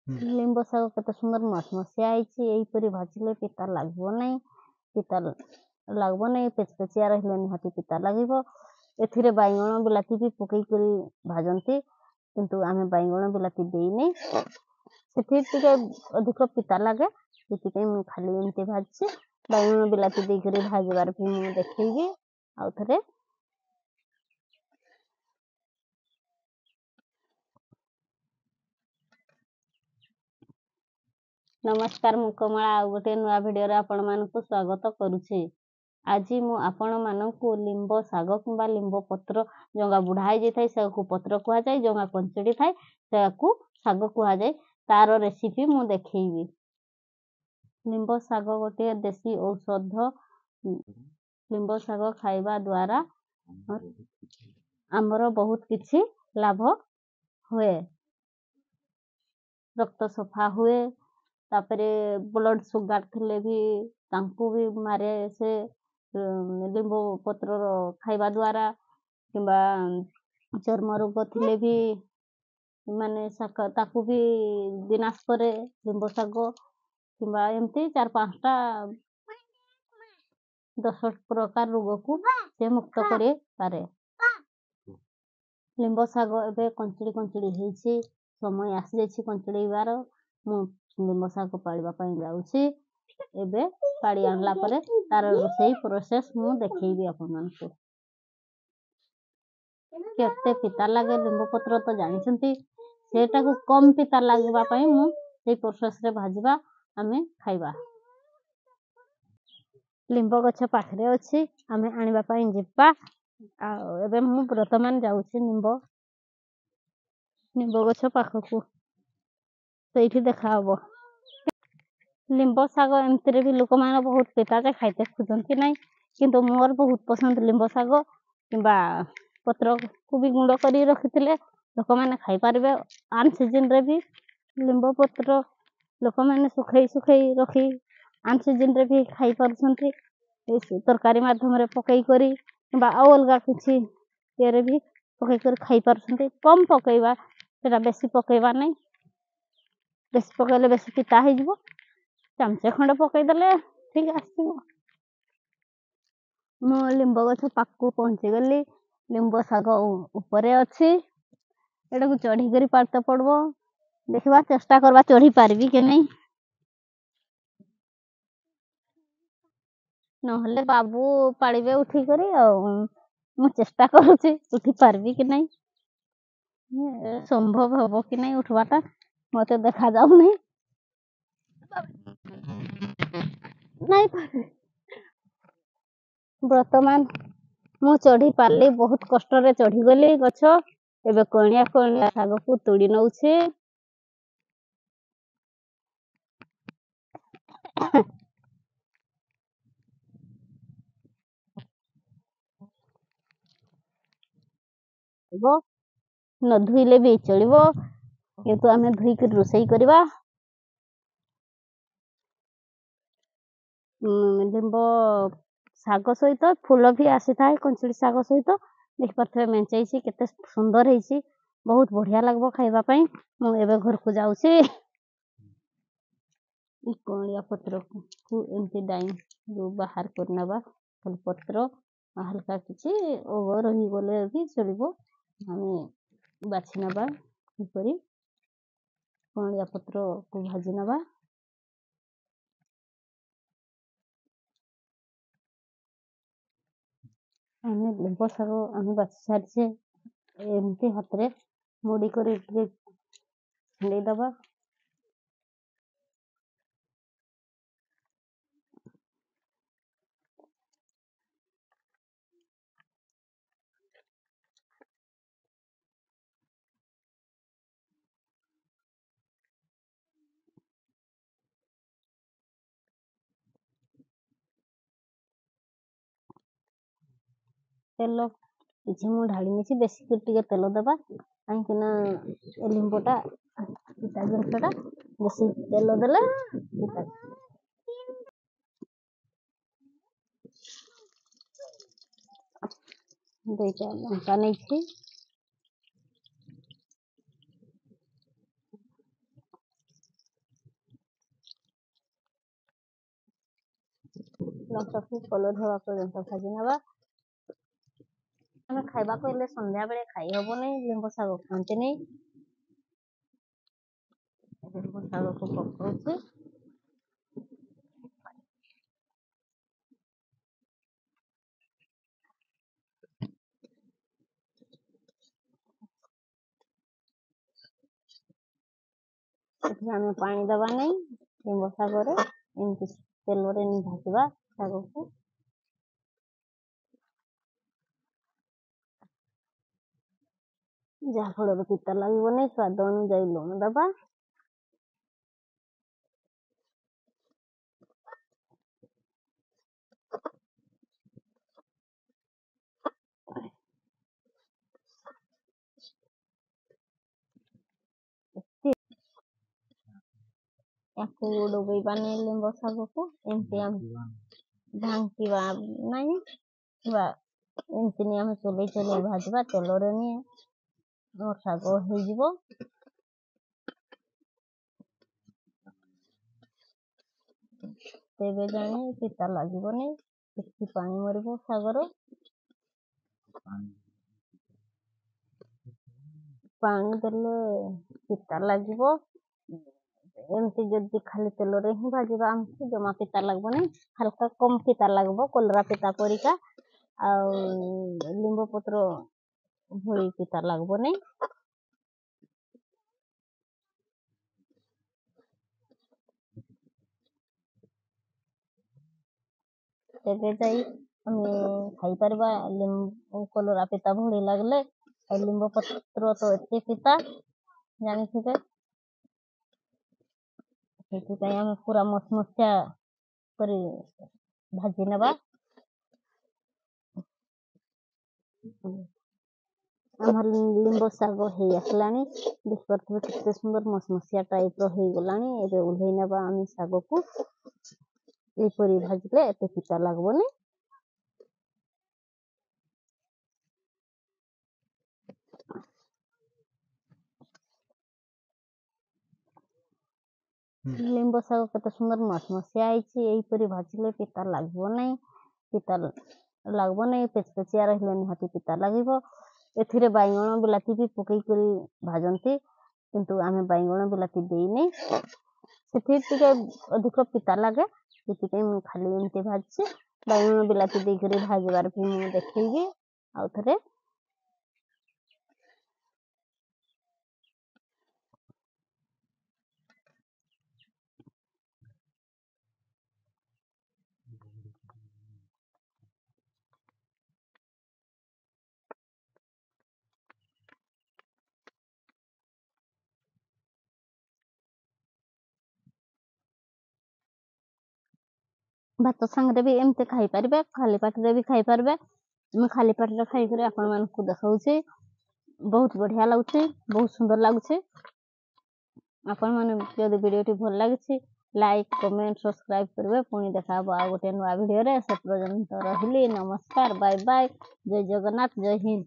Limb saag केते सुंदर मसमसिया आइछि एहीपरि भाजिले पिता लागबो नै पिता लागबो नै पेचपेचिया रहिले निहाती पिता लागिबो एथिरे बाइगण बिलाती भी पकई करी भाजंती किंतु आमे बाइगण बिलाती देई नै सेठी टिके अधिक पिता लागे सेठी मु खाली एमते भाजछि बाइगण बिलाती देई करी भाजबार भी मु देखैबी आ थरे नमस्कार मु कमला आ गोटे नुआ वीडियो रे आपण मानकु स्वागत करूछि आज मु आपण मानकु लिंब शाग किंबा लिंब पत्र जंगा बुढाई जैथाय सेकु पत्र कुहा जाय जंगा पंचड़ी थाय सेकु शाग कुहा जाय तार रेसिपी मु देखैबी लिंब शाग गोटे देसी औषध लिंब शाग खाइबा द्वारा हमर बहुत किछि लाभ हुए रक्त सफा हुए तापरे ब्लड सुगर थिले भी तांकु भी मारे से लिंबो पत्र खाइबा द्वारा किंबा चर्म रोग थिले भी माने ताकु भी विनाश करे लिंबो शाग किंबा एमती 4-5टा 10 प्रकार रोग को से मुक्त करे पारे लिंबो शाग एबे कंचड़ी हेछि समय आसी जाछि कंचड़ीबार मु लिंब शाग पाड़िबा पई जाउछि एबे पाड़ी आनला परे तार रोसई प्रोसेस मु देखैबी आपन मानकु केते पिता लागे लिंब पत्र तो जानिसंती सेटा को कम पिता लागबा पई मु सेई प्रोसेस रे भाजिबा आमे खाइबा लिंब गछ पाखरे अछि आमे आनिबा पई जिब्बा आ एबे मु वर्तमान जाउछि लिंब गछ पाखकु सेठी देखा हबो लिंब शाग एमतरे भी लोक मान बहुत पिताते खाइते खुजंती नै किंतु मोर बहुत पसंद लिंब शाग किंबा पत्र को भी गुंड करी रखिथिले लोक माने खाइ पारबे आन सीजन रे भी लिंब पत्र लोक माने सुखई रखी आन सीजन रे भी खाइ परछंती तरकारी माध्यम रे पकई करी किंबा अलगा किछि येरे भी पकई कर खाइ परछंती कम पकईबा सेटा बेसी पकईबा नै बेसी पकईले बेसी पिता हे जिवो चामचे खंड पकई देले ठीक आसीबो मो लिंब गछ पाकू पहुंची गली लिंब शाग ऊपरे अछि एटा को चढ़ी करी पारते पड़बो देखबा चेष्टा करबा चढ़ी पारबी के नै नहले बाबू पाड़ीबे उठी करी मु चेष्टा करूची उठी पारबी कि नै संभव हबो कि नै उठवाटा मते देखा जाउ नै नहीं पारे वर्तमान मु चढ़ी पारली बहुत कष्ट रे चढ़ी गली गछ एबे कोणिया शाग को तोड़ी नउछे न धुइले भी चलिबो किंतु आमे धुई के रोसई करबा लिंब शाग सहित फूल भी आसी थाए कंचड़ी शाग सहित देख परथे मेंचैसी केते सुंदर हेसी बहुत बढ़िया लागबो खाइबा पई मु एबे घर को जाउछी कोणिया पत्र को एमती डाइन जो बाहर करनबा कल पत्र हल्का किछि ओवर रही गले भी चलिबो हमें बाछि नबा ऊपरी कोणिया पत्र को भाजी नबा आमे लिंब शाग आमे बाछि सारछे एमती हाथ रे मुड़ी करी छंडी दबा तेल किछि मु ढाली निछि बेसी कर टिके तेल दबा काईकिना लिंबटा पिता जिनसटा बेसी तेल देले पिता दुईटा लंका नहीं ଲଙ୍କାକୁ କଲର୍ ହେବା ପର୍ଯ୍ୟନ୍ତ ଭାଜି ନେବା। ଆମେ ଖାଇବାକୁ ହେଲେ ସନ୍ଧ୍ୟାବେଳେ ଖାଇ ହବନି, ଲିମ୍ବ ଶାଗ ଖାଆନ୍ତିନି। ଲିମ୍ବ ଶାଗକୁ ପକଉଛି। ଏଥିରେ ଆମେ ପାଣି ଦେବା ନାହିଁ। ଲିମ୍ବ ଶାଗରେ ଏମିତି ତେଲରେ ଭାଜିବା ଶାଗକୁ। ଯାହାଫଳରେ ପିତା ଲାଗିବନି। ସ୍ୱାଦ ଅନୁଯାୟୀ ଲୁଣ ଦେବା। ୟାକୁ ଡୁବେଇବା ନାହିଁ ଲିମ୍ବ ଶାଗକୁ। ଏମିତି ଆମେ ଢାଙ୍କିବା ନାହିଁ, ଏମିତି ଆମେ ଚଲେଇ ଭାଜିବା ତେଲରେ ନିଏ ମୋ ଶାଗ ହେଇଯିବ। ତେବେ ଜାଣି ପିତା ଲାଗିବନି, କିଛି ପାଣି ମରିବ ଶାଗର। ପାଣି ଦେଲେ ପିତା ଲାଗିବ। ଏମିତି ଯଦି ଖାଲି ତେଲରେ ହିଁ ଭାଜିବା ଆମକୁ ଜମା ପିତା ଲାଗିବନି, ହାଲକା କମ୍ ପିତା ଲାଗିବ, କଲରା ପିତା ପରିକା। ଆଉ ଲିମ୍ବ ପତ୍ର ଭଳି ପିତା ଲାଗିବନି। ତେବେ ଯାଇ ଆମେ ଖାଇପାରିବା। କଲରା ପିତା ଭଳି ଲାଗିଲେ। ଆଉ ଲିମ୍ବ ପତ୍ର ତ ଏତେ ପିତା ଜାଣିଥିବେ। ସେଥିପାଇଁ ଆମେ ପୁରା ମସମସିଆ କରି ଭାଜି ନେବା। ଆମର ଲିମ୍ବ ଶାଗ ହେଇ ଆସିଲାଣି। ଦେଖିପାରୁଥିବେ କେତେ ସୁନ୍ଦର ମସମସିଆ ଟାଇପ୍ର ହେଇଗଲାଣି। ଏବେ ଓହ୍ଲେଇ ନେବା ଆମେ ଶାଗକୁ। ଏହିପରି ଭାଜିଲେ ଏତେ ପିତା ଲାଗିବନି। ଲିମ୍ବ ଶାଗ କେତେ ସୁନ୍ଦର ମସମସିଆ ହେଇଛି। ଏହିପରି ଭାଜିଲେ ପିତା ଲାଗିବ ନାହିଁ। ପିତା ଲାଗିବ ନାହିଁ, ପେଚପେଚିଆ ରହିଲେ ନିହାତି ପିତା ଲାଗିବ। ଏଥିରେ ବାଇଗଣ ବିଲାତି ବି ପକେଇକରି ଭାଜନ୍ତି, କିନ୍ତୁ ଆମେ ବାଇଗଣ ବିଲାତି ଦେଇନି। ସେଥିରେ ଟିକେ ଅଧିକ ପିତା ଲାଗେ, ସେଥିପାଇଁ ମୁଁ ଖାଲି ଏମିତି ଭାଜିଛି। ବାଇଗଣ ବିଲାତି ଦେଇକରି ଭାଜିବାର ବି ମୁଁ ଦେଖେଇବି ଆଉ ଥରେ। ଭାତ ସାଙ୍ଗରେ ବି ଏମିତି ଖାଇପାରିବେ, ଖାଲି ପାଟିରେ ବି ଖାଇପାରିବେ। ମୁଁ ଖାଲି ପାଟିରେ ଖାଇକରି ଆପଣମାନଙ୍କୁ ଦେଖାଉଛି। ବହୁତ ବଢ଼ିଆ ଲାଗୁଛି, ବହୁତ ସୁନ୍ଦର ଲାଗୁଛି। ଆପଣମାନେ ଯଦି ଭିଡ଼ିଓଟି ଭଲ ଲାଗିଛି ଲାଇକ୍, କମେଣ୍ଟ, ସବସ୍କ୍ରାଇବ୍ କରିବେ। ପୁଣି ଦେଖା ହେବ ଆଉ ଗୋଟେ ନୂଆ ଭିଡ଼ିଓରେ। ସେ ପର୍ଯ୍ୟନ୍ତ ରହିଲି, ନମସ୍କାର, ବାଏ ବାଏ, ଜୟ ଜଗନ୍ନାଥ, ଜୟ ହିନ୍ଦ।